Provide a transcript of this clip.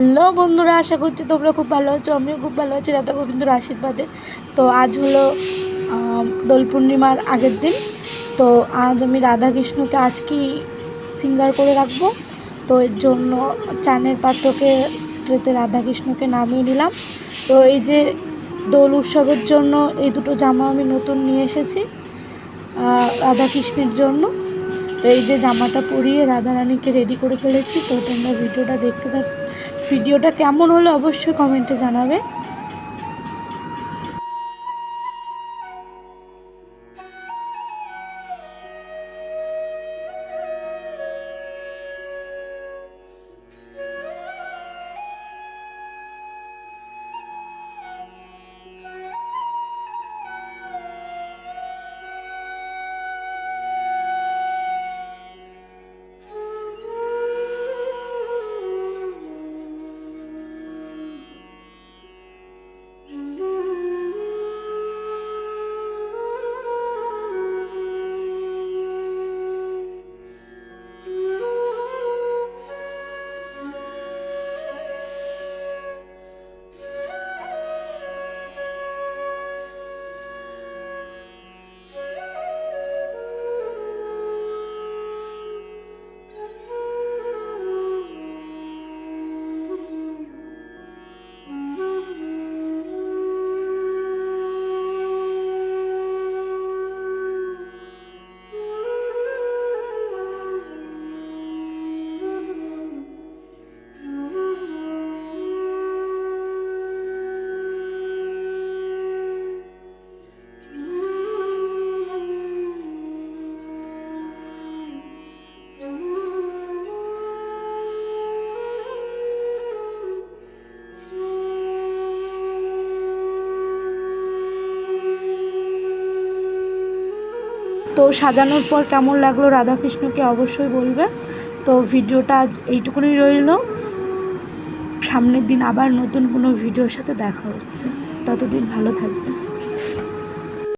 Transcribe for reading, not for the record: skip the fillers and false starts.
Hello বন্ধুরা, আশা করছি তোমরা খুব ভালো আছো। আমিও খুব ভালো আছি রাধা গোবিন্দর আশীর্বাদে। তো আজ হলো দোল পূর্ণিমার আগের দিন। তো আজ আমি রাধাকৃষ্ণকে আজকেই সিঙ্গার করে রাখবো। তো এর জন্য চানের পাত্রকে ট্রেতে রাধাকৃষ্ণকে নামিয়ে নিলাম। তো এই যে দোল উৎসবের জন্য এই দুটো জামা আমি নতুন নিয়ে এসেছি রাধাকৃষ্ণের জন্য। তো এই যে জামাটা পরিয়ে রাধারানীকে রেডি করে ফেলেছি। তো তোমরা ভিডিওটা দেখতে থাকো। ভিডিওটা কেমন হলো অবশ্যই কমেন্টে জানাবে। তো সাজানোর পর কেমন লাগলো রাধাকৃষ্ণকে অবশ্যই বলবে। তো ভিডিওটা আজ এইটুকুনি রইল। সামনের দিন আবার নতুন কোনো ভিডিওর সাথে দেখা হচ্ছে। ততদিন ভালো থাকবে।